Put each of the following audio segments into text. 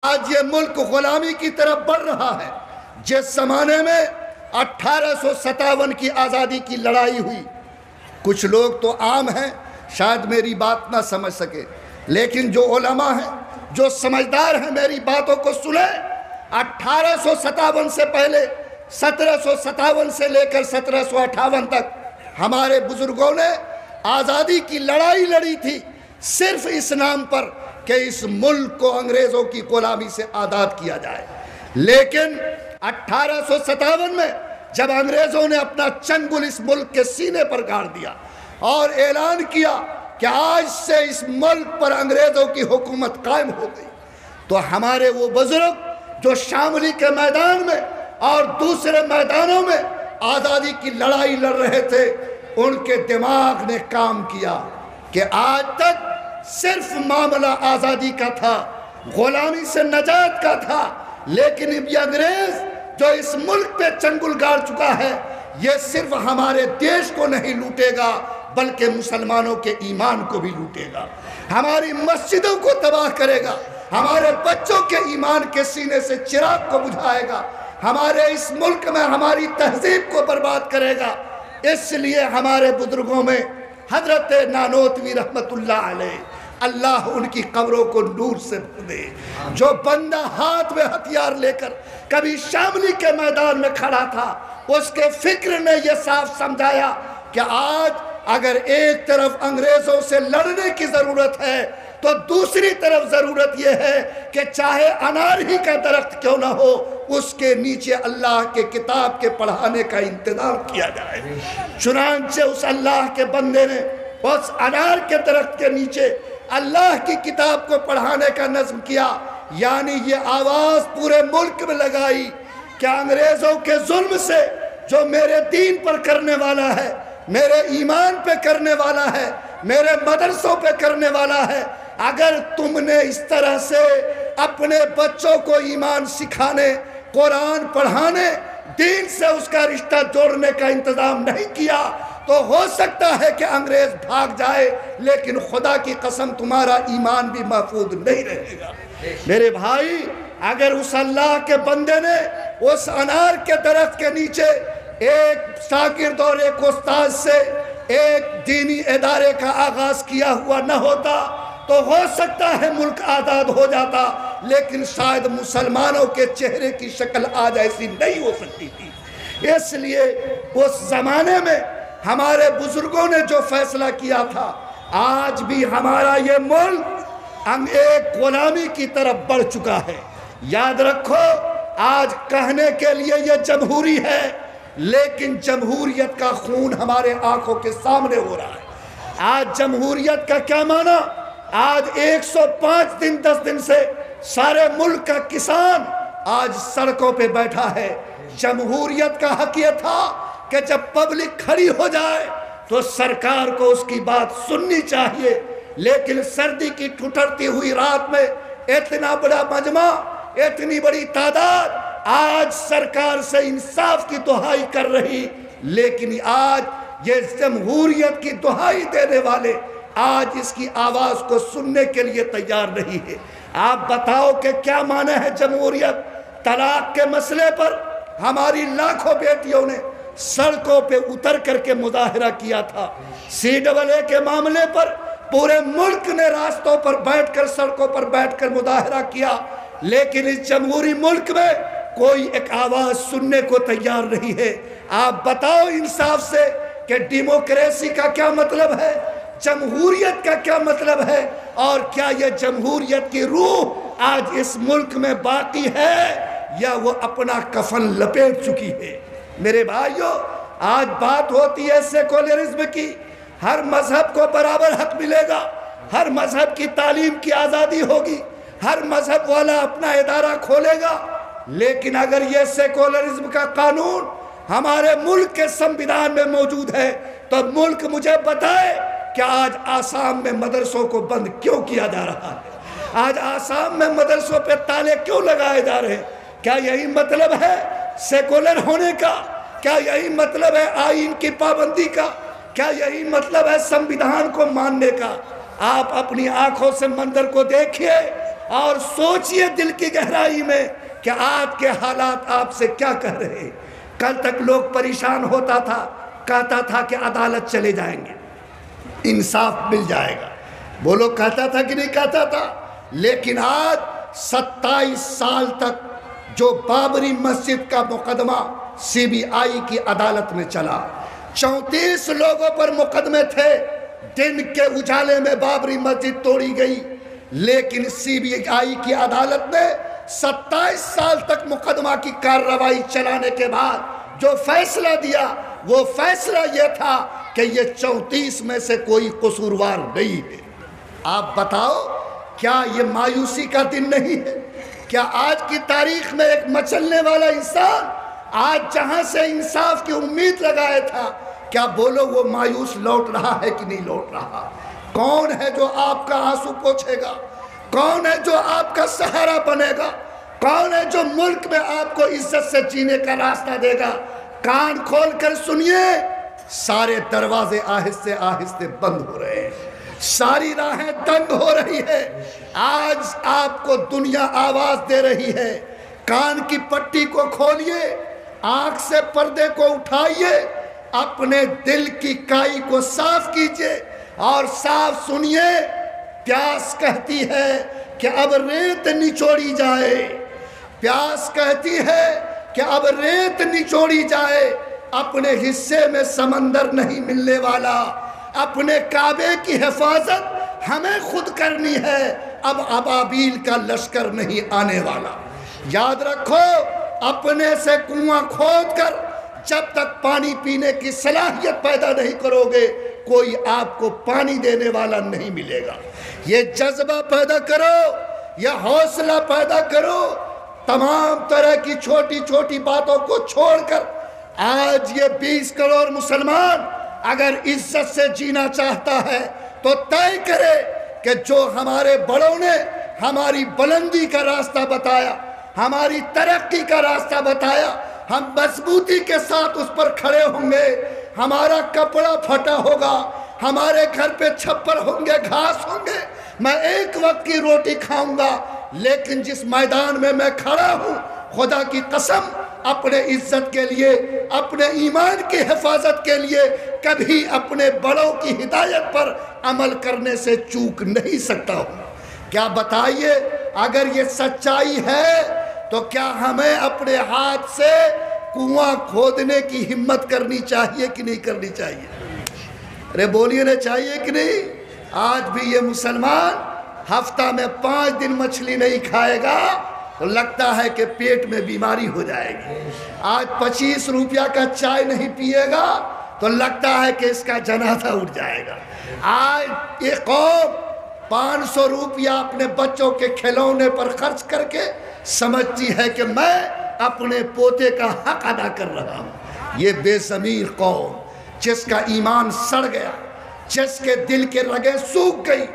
آج یہ ملک غلامی کی طرف بڑھ رہا ہے۔ جس زمانے میں 1857 کی آزادی کی لڑائی ہوئی، کچھ لوگ تو عام ہیں شاید میری بات نہ سمجھ سکے، لیکن جو علماء ہیں، جو سمجھدار ہیں، میری باتوں کو سنیں۔ 1857 سے پہلے 1757 سے لے کر 1758 تک ہمارے بزرگوں نے آزادی کی لڑائی لڑی تھی، صرف اس نام پر کہ اس ملک کو انگریزوں کی غلامی سے آزاد کیا جائے۔ لیکن 1857 میں جب انگریزوں نے اپنا چنگل اس ملک کے سینے پر گاڑ دیا اور اعلان کیا کہ آج سے اس ملک پر انگریزوں کی حکومت قائم ہو گئی، تو ہمارے وہ بزرگ جو شاملی کے میدان میں اور دوسرے میدانوں میں آزادی کی لڑائی لڑ رہے تھے، ان کے دماغ نے کام کیا کہ آج تک صرف معاملہ آزادی کا تھا، غلامی سے نجات کا تھا، لیکن اب یہ انگریز جو اس ملک پہ چنگل گاڑ چکا ہے، یہ صرف ہمارے دیش کو نہیں لوٹے گا بلکہ مسلمانوں کے ایمان کو بھی لوٹے گا، ہماری مسجدوں کو تباہ کرے گا، ہمارے بچوں کے ایمان کے سینے سے چراغ کو بجھائے گا، ہمارے اس ملک میں ہماری تہذیب کو برباد کرے گا۔ اس لیے ہمارے بزرگوں میں حضرت نانوتوی رحمت اللہ علیہ، اللہ ان کی قبروں کو نور سے بھر دے، جو بندہ ہاتھ میں ہتھیار لے کر کبھی شاملی کے میدان میں کھڑا تھا، اس کے فکر نے یہ صاف سمجھایا کہ آج اگر ایک طرف انگریزوں سے لڑنے کی ضرورت ہے تو دوسری طرف ضرورت یہ ہے کہ چاہے انار ہی کا درخت کیوں نہ ہو، اس کے نیچے اللہ کے کتاب کے پڑھانے کا انتظام کیا جائے۔ چنانچہ اس اللہ کے بندے نے اس انار کے درخت کے نیچے اللہ کی کتاب کو پڑھانے کا نظم کیا، یعنی یہ آواز پورے ملک میں لگائی کہ انگریزوں کے ظلم سے جو میرے دین پر کرنے والا ہے، میرے ایمان پہ کرنے والا ہے، میرے مدرسوں پہ کرنے والا ہے، اگر تم نے اس طرح سے اپنے بچوں کو ایمان سکھانے، قرآن پڑھانے، دین سے اس کا رشتہ جوڑنے کا انتظام نہیں کیا تو ہو سکتا ہے کہ انگریز بھاگ جائے، لیکن خدا کی قسم تمہارا ایمان بھی محفوظ نہیں رہے گا۔ میرے بھائی، اگر اس اللہ کے بندے نے اس انار کے درخت کے نیچے ایک شاگرد اور ایک استاد سے ایک دینی ادارے کا آغاز کیا ہوا نہ ہوتا تو ہو سکتا ہے ملک آزاد ہو جاتا، لیکن شاید مسلمانوں کے چہرے کی شکل آج ایسی نہیں ہو سکتی تھی۔ اس لیے اس زمانے میں ہمارے بزرگوں نے جو فیصلہ کیا تھا، آج بھی ہمارا یہ ملک ایک غلامی کی طرف بڑھ چکا ہے۔ یاد رکھو، آج کہنے کے لیے یہ جمہوری ہے، لیکن جمہوریت کا خون ہمارے آنکھوں کے سامنے ہو رہا ہے۔ آج جمہوریت کا کیا معنی؟ آج 105 دن 10 دن سے سارے ملک کا کسان آج سڑکوں پہ بیٹھا ہے۔ جمہوریت کا حق یہ تھا کہ جب پبلک کھڑی ہو جائے تو سرکار کو اس کی بات سننی چاہیے، لیکن سردی کی ٹھٹرتی ہوئی رات میں اتنا بڑا مجمع، اتنی بڑی تعداد آج سرکار سے انصاف کی دہائی کر رہی، لیکن آج یہ جمہوریت کی دہائی دینے والے آج اس کی آواز کو سننے کے لیے تیار نہیں ہے۔ آپ بتاؤ کہ کیا معنی ہے جمہوریت؟ طلاق کے مسئلے پر ہماری لاکھوں بیٹیوں نے سڑکوں پہ اتر کر کے مظاہرہ کیا تھا۔ CAA کے معاملے پر پورے ملک نے راستوں پر بیٹھ کر، سڑکوں پر بیٹھ کر مظاہرہ کیا، لیکن اس جمہوری ملک میں کوئی ایک آواز سننے کو تیار نہیں ہے۔ آپ بتاؤ انصاف سے کہ ڈیموکریسی کا کیا مطلب ہے، جمہوریت کا کیا مطلب ہے، اور کیا یہ جمہوریت کی روح آج اس ملک میں باقی ہے یا وہ اپنا کفن لپیٹ چکی ہے؟ میرے بھائیوں، آج بات ہوتی ہے سیکولرزم کی، ہر مذہب کو برابر حق ملے گا، ہر مذہب کی تعلیم کی آزادی ہوگی، ہر مذہب والا اپنا ادارہ کھولے گا، لیکن اگر یہ سیکولرزم کا قانون ہمارے ملک کے سنویدھان میں موجود ہے تو ملک مجھے بتائے کہ آج آسام میں مدرسوں کو بند کیوں کیا جا رہا ہے؟ آج آسام میں مدرسوں پہ تالے کیوں لگائے جا رہے ہیں؟ کیا یہی مطلب ہے سیکولر ہونے کا؟ کیا یہی مطلب ہے آئین کی پابندی کا؟ کیا یہی مطلب ہے سنویدھان کو ماننے کا؟ آپ اپنی آنکھوں سے منظر کو دیکھیے، اور سوچئے دل کی گہرائی میں کہ آج کے حالات آپ سے کیا کہہ رہے ہیں۔ کل تک لوگ پریشان ہوتا تھا، کہتا تھا کہ عدالت چلے جائیں گے، انصاف مل جائے گا، بولو کہتا تھا کہ نہیں کہتا تھا؟ لیکن آج 27 سال تک جو بابری مسجد کا مقدمہ CBI کی عدالت میں چلا، 34 لوگوں پر مقدمے تھے، دن کے اجالے میں بابری مسجد توڑی گئی، لیکن CBI کی عدالت نے 27 سال تک مقدمہ کی کارروائی چلانے کے بعد جو فیصلہ دیا، وہ فیصلہ یہ تھا کہ یہ 34 میں سے کوئی قصوروار نہیں ہے۔ آپ بتاؤ، کیا یہ مایوسی کا دن نہیں ہے؟ کیا آج کی تاریخ میں ایک مچلنے والا انسان آج جہاں سے انصاف کی امید لگایا تھا، کیا بولو وہ مایوس لوٹ رہا ہے کہ نہیں لوٹ رہا؟ کون ہے جو آپ کا آنسو پوچھے گا؟ کون ہے جو آپ کا سہارا بنے گا؟ کون ہے جو ملک میں آپ کو عزت سے جینے کا راستہ دے گا؟ کان کھول کر سنیے، سارے دروازے آہستہ آہستہ بند ہو رہے ہیں، ساری راہیں تنگ ہو رہی ہے۔ آج آپ کو دنیا آواز دے رہی ہے، کان کی پٹی کو کھولیے، آنکھ سے پردے کو اٹھائیے، اپنے دل کی کائی کو صاف کیجئے اور صاف سنیے۔ پیاس کہتی ہے کہ اب ریت نچوڑی جائے، پیاس کہتی ہے کہ اب ریت نچوڑی جائے، اپنے حصے میں سمندر نہیں ملنے والا، اپنے کعبے کی حفاظت ہمیں خود کرنی ہے، اب ابابیل کا لشکر نہیں آنے والا۔ یاد رکھو، اپنے سے کنواں کھود کر جب تک پانی پینے کی صلاحیت پیدا نہیں کرو گے، کوئی آپ کو پانی دینے والا نہیں ملے گا۔ یہ جذبہ پیدا کرو، یہ حوصلہ پیدا کرو، تمام طرح کی چھوٹی چھوٹی باتوں کو چھوڑ کر آج یہ 20 کروڑ مسلمان اگر عزت سے جینا چاہتا ہے تو طے کرے کہ جو ہمارے بڑوں نے ہماری بلندی کا راستہ بتایا، ہماری ترقی کا راستہ بتایا، ہم مضبوطی کے ساتھ اس پر کھڑے ہوں گے۔ ہمارا کپڑا پھٹا ہوگا، ہمارے گھر پہ چھپر ہوں گے، گھاس ہوں گے، میں ایک وقت کی روٹی کھاؤں گا، لیکن جس میدان میں میں کھڑا ہوں، خدا کی قسم، اپنے عزت کے لیے، اپنے ایمان کی حفاظت کے لیے کبھی اپنے بڑوں کی ہدایت پر عمل کرنے سے چوک نہیں سکتا ہوں۔ کیا بتائیے، اگر یہ سچائی ہے تو کیا ہمیں اپنے ہاتھ سے کنواں کھودنے کی ہمت کرنی چاہیے کہ نہیں کرنی چاہیے؟ ارے بولیے نا، چاہیے کہ نہیں؟ آج بھی یہ مسلمان ہفتہ میں 5 دن مچھلی نہیں کھائے گا تو لگتا ہے کہ پیٹ میں بیماری ہو جائے گی۔ آج 25 روپیہ کا چائے نہیں پیے گا تو لگتا ہے کہ اس کا جنازہ اٹھ جائے گا۔ آج یہ قوم 500 روپیہ اپنے بچوں کے کھلونے پر خرچ کر کے سمجھتی ہے کہ میں اپنے پوتے کا حق ادا کر رہا ہوں۔ یہ بے ضمیر قوم، جس کا ایمان سڑ گیا، جس کے دل کے رگیں سوکھ گئی،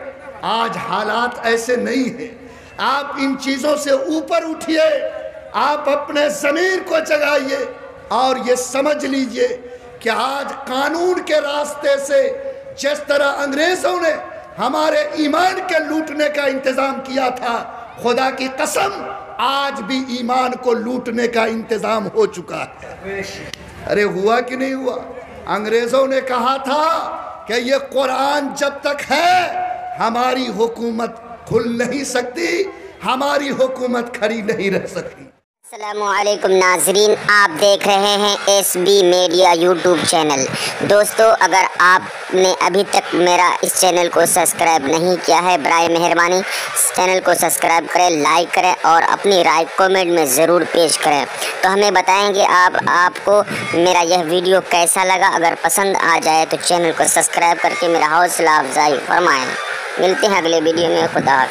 آج حالات ایسے نہیں ہیں۔ آپ ان چیزوں سے اوپر اٹھئے، آپ اپنے ضمیر کو جگائیے اور یہ سمجھ لیجئے کہ آج قانون کے راستے سے جس طرح انگریزوں نے ہمارے ایمان کے لوٹنے کا انتظام کیا تھا، خدا کی قسم آج بھی ایمان کو لوٹنے کا انتظام ہو چکا ہے۔ ارے ہوا کہ نہیں ہوا؟ انگریزوں نے کہا تھا کہ یہ قرآن جب تک ہے ہماری حکومت کھل نہیں سکتی، ہماری حکومت کھڑی نہیں رہ سکتی۔ السلام علیکم ناظرین، آپ دیکھ رہے ہیں SB میڈیا یوٹیوب چینل۔ دوستو، اگر آپ نے ابھی تک میرا اس چینل کو سبسکرائب نہیں کیا ہے، برائے مہربانی اس چینل کو سبسکرائب کریں، لائک کریں اور اپنی رائے کومنٹ میں ضرور پیش کریں۔ تو ہمیں بتائیں گے آپ کو میرا یہ ویڈیو کیسا لگا۔ اگر پسند آ جائے تو چینل کو سبسکرائب کر کے میرا حوصلہ افزائی فرمائیں۔ ملتے ہیں اگلے ویڈیو میں، خدا حافظ۔